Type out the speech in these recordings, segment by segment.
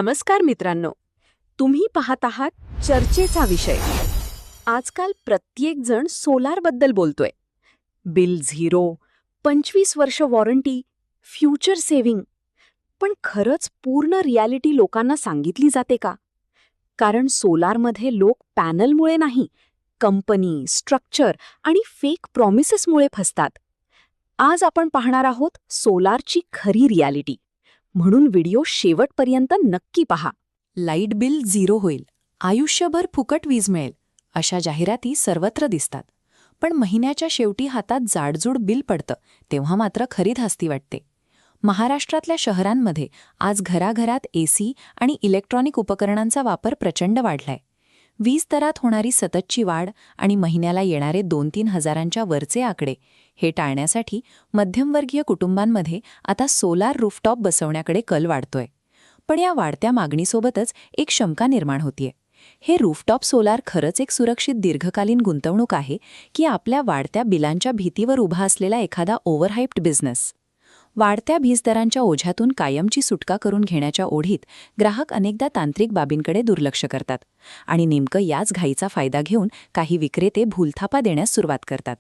नमस्कार मित्रांनो, तुम्ही पाहत आहात चर्चेचा विषय. आजकाल प्रत्येक जण सोलारबद्दल बोलतोय. बिल झिरो, 25 वर्ष वॉरंटी, फ्युचर सेव्हिंग. पण खरंच पूर्ण रियालिटी लोकांना सांगितली जाते का? कारण सोलारमध्ये लोक पॅनलमुळे नाही, कंपनी, स्ट्रक्चर आणि फेक प्रॉमिसेसमुळे फसतात. आज आपण पाहणार आहोत सोलारची खरी रियालिटी. म्हणून व्हिडिओ शेवटपर्यंत नक्की पहा. लाईट बिल झिरो होईल, आयुष्यभर फुकट वीज मिळेल, अशा जाहिराती सर्वत्र दिसतात. पण महिन्याच्या शेवटी हातात जाडजूड बिल पडतं तेव्हा मात्र खरी धास्ती वाटते. महाराष्ट्रातल्या शहरांमध्ये आज घराघरात एसी आणि इलेक्ट्रॉनिक उपकरणांचा वापर प्रचंड वाढलाय. वीज दरात होणारी सततची वाढ आणि महिन्याला येणारे 2-3 हजारांच्या वरचे आकडे हे टाळण्यासाठी मध्यमवर्गीय कुटुंबांमध्ये आता सोलार रूफटॉप बसवण्याकडे कल वाढतोय. पण या वाढत्या मागणीसोबतच एक शंका निर्माण होतीये. हे रूफटॉप सोलार खरंच एक सुरक्षित दीर्घकालीन गुंतवणूक आहे की आपल्या वाढत्या बिलांच्या भीतीवर उभा असलेला एखादा ओव्हरहाइप्ड बिझनेस? वाढत्या वीजदरांच्या ओझ्यातून कायमची सुटका करून घेण्याच्या ओढीत ग्राहक अनेकदा तांत्रिक बाबींकडे दुर्लक्ष करतात आणि नेमकं याच घाईचा फायदा घेऊन काही विक्रेते भूलथापा देण्यास सुरुवात करतात.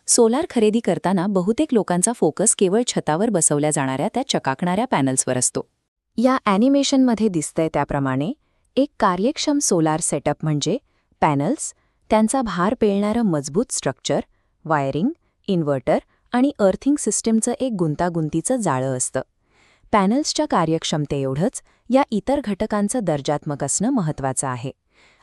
सोलार खरेदी करताना बहुतेक लोकांचा फोकस केवळ छतावर बसवल्या जाणाऱ्या त्या चकाकणाऱ्या पॅनल्सवर असतो. या ॲनिमेशनमध्ये दिसतंय त्याप्रमाणे एक कार्यक्षम सोलार सेटअप म्हणजे पॅनल्स, त्यांचा भार पेलणारं मजबूत स्ट्रक्चर, वायरिंग, इन्व्हर्टर आणि अर्थिंग सिस्टीमचं एक गुंतागुंतीचं जाळं असतं. पॅनल्सच्या कार्यक्षमतेएवढंच या इतर घटकांचं दर्जात्मक असणं महत्त्वाचं आहे.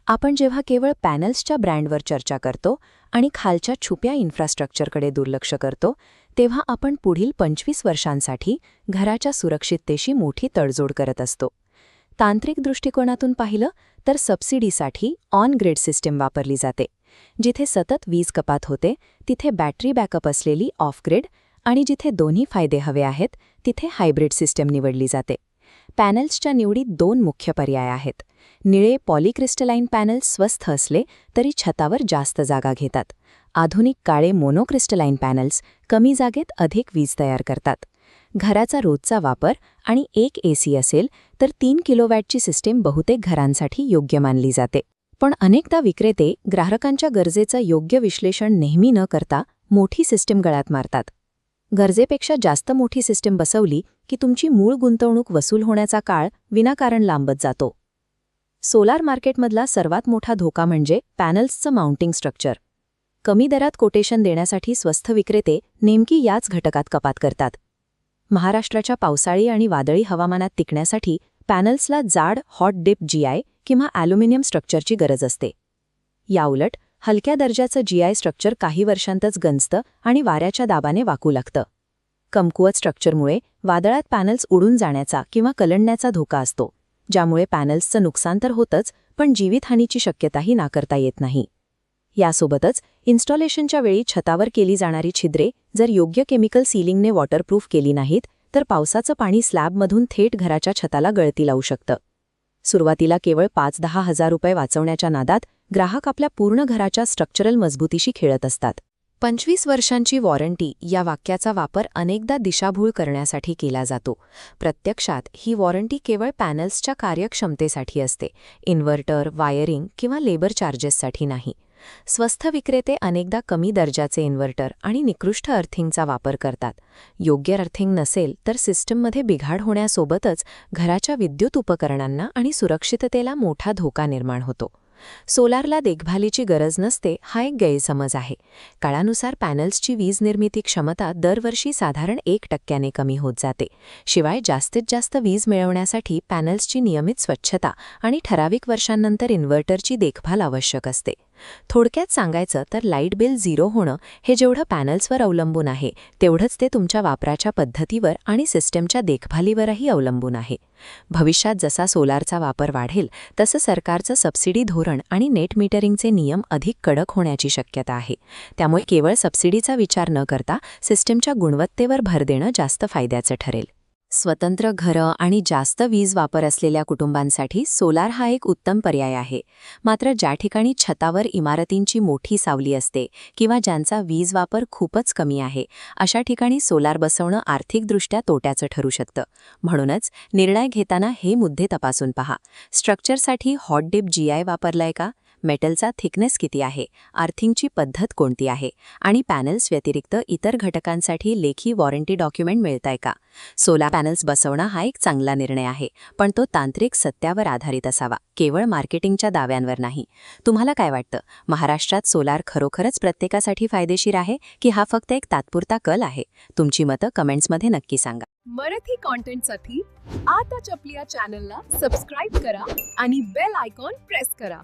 आपण जेव्हा केवळ पॅनल्सच्या ब्रँडवर चर्चा करतो आणि खालच्या छुप्या इन्फ्रास्ट्रक्चरकडे दुर्लक्ष करतो, तेव्हा आपण पुढील 25 वर्षांसाठी घराच्या सुरक्षिततेशी मोठी तडजोड करत असतो. तांत्रिक दृष्टिकोनातून पाहिलं तर सबसिडीसाठी ऑन ग्रिड सिस्टीम वापरली जाते. जिथे सतत वीज कपात होते तिथे बॅटरी बॅकअप असलेली ऑफ ग्रिड आणि जिथे दोन्ही फायदे हवे आहेत तिथे हायब्रिड सिस्टीम निवडली जाते. पॅनल्सच्या निवडीत 2 मुख्य पर्याय आहेत. निळे पॉलिक्रिस्टलाइन पॅनल्स स्वस्त असले तरी छतावर जास्त जागा घेतात. आधुनिक काळे मोनोक्रिस्टलाइन पॅनल्स कमी जागेत अधिक वीज तयार करतात. घराचा रोजचा वापर आणि एक एसी असेल तर 3 किलोवॅटची सिस्टीम बहुतेक घरांसाठी योग्य मानली जाते. पण अनेकदा विक्रेते ग्राहकांच्या गरजेचं योग्य विश्लेषण नेहमी न करता मोठी सिस्टीम गळ्यात मारतात. गरजेपेक्षा जास्त मोठी सिस्टीम बसवली की तुमची मूळ गुंतवणूक वसूल होण्याचा काळ विनाकारण लांबत जातो. सोलार मार्केटमधला सर्वात मोठा धोका म्हणजे पॅनल्सचं माउंटिंग स्ट्रक्चर. कमी दरात कोटेशन देण्यासाठी स्वस्त विक्रेते नेमकी याच घटकात कपात करतात. महाराष्ट्राच्या पावसाळी आणि वादळी हवामानात टिकण्यासाठी पॅनल्सला जाड हॉट डिप जीआय किंवा ॲल्युमिनियम स्ट्रक्चरची गरज असते. याउलट हलक्या दर्जाचं जीआय स्ट्रक्चर काही वर्षांतच गंजतं आणि वाऱ्याच्या दाबाने वाकू लागतं. कमकुवत स्ट्रक्चरमुळे वादळात पॅनल्स उडून जाण्याचा किंवा कलंडण्याचा धोका असतो, ज्यामुळे पॅनल्सचं नुकसान तर होतंच पण जीवितहानीची शक्यताही नाकारता येत नाही. यासोबतच इन्स्टॉलेशनच्या वेळी छतावर केली जाणारी छिद्रे जर योग्य केमिकल सीलिंगने वॉटरप्रूफ केली नाहीत तर पावसाचं पाणी स्लॅबमधून थेट घराच्या छताला गळती लावू शकतं. सुरुवातीला केवळ 5-10 हजार रुपये वाचवण्याच्या नादात ग्राहक आपल्या पूर्ण घराच्या स्ट्रक्चरल मजबूतीशी खेळत असतात. 25 वर्षांची वॉरंटी या वाक्याचा वापर अनेकदा दिशाभूल करण्यासाठी केला जातो. प्रत्यक्षात ही वॉरंटी केवळ पॅनल्सच्या कार्यक्षमतेसाठी असते, इन्व्हर्टर, वायरिंग किंवा लेबर चार्जेससाठी नाही. स्वस्त विक्रेते अनेकदा कमी दर्जाचे इन्व्हर्टर आणि निकृष्ट अर्थिंगचा वापर करतात. योग्य अर्थिंग नसेल तर सिस्टममध्ये बिघाड होण्यासोबतच घराच्या विद्युत उपकरणांना आणि सुरक्षिततेला मोठा धोका निर्माण होतो. सोलारला देखभालीची गरज नसते हा एक गैरसमज आहे. काळानुसार पॅनल्सची वीज निर्मिती क्षमता दरवर्षी साधारण 1% कमी होत जाते. शिवाय जास्तीत जास्त वीज मिळवण्यासाठी पॅनल्सची नियमित स्वच्छता आणि ठराविक वर्षांनंतर इन्व्हर्टरची देखभाल आवश्यक असते. थोडक्यात सांगायचं तर लाईट बिल झिरो होणं हे जेवढं पॅनल्सवर अवलंबून आहे तेवढंच ते तुमच्या वापराच्या पद्धतीवर आणि सिस्टमच्या देखभालीवरही अवलंबून आहे. भविष्यात जसा सोलारचा वापर वाढेल तसं सरकारचं सबसिडी धोरण आणि नेट मीटरिंगचे नियम अधिक कडक होण्याची शक्यता आहे. त्यामुळे केवळ सबसिडीचा विचार न करता सिस्टमच्या गुणवत्तेवर भर देणं जास्त फायद्याचं ठरेल. स्वतंत्र घरं आणि जास्त वीज वापर असलेल्या कुटुंबांसाठी सोलार हा एक उत्तम पर्याय आहे. मात्र ज्या ठिकाणी छतावर इमारतींची मोठी सावली असते किंवा ज्यांचा वीज वापर खूपच कमी आहे, अशा ठिकाणी सोलार बसवणं आर्थिकदृष्ट्या तोट्याचं ठरू शकतं. म्हणूनच निर्णय घेताना हे मुद्दे तपासून पहा. स्ट्रक्चरसाठी हॉट डिप GI वापरलाय का? मेटलचा थिकनेस किती आहे? आर्थिंगची पद्धत कोणती आहे? आणि पॅनल्स व्यतिरिक्त इतर घटकांसाठी लेखी वॉरंटी डॉक्युमेंट मिळताय का? सोलार पॅनल्स बसवणं हा एक चांगला निर्णय आहे, पण तो तांत्रिक सत्यावर आधारित असावा, केवळ मार्केटिंगच्या दाव्यांवर नाही. तुम्हाला काय वाटतं? महाराष्ट्रात सोलार खरोखरच प्रत्येकासाठी फायदेशीर आहे की हा फक्त एक तात्पुरता कल आहे? तुमची मतं कमेंट्समध्ये नक्की सांगा. मराठी कॉन्टेंटसाठी आताच आपल्या चॅनलला सबस्क्राईब करा आणि बेल आयकॉन प्रेस करा.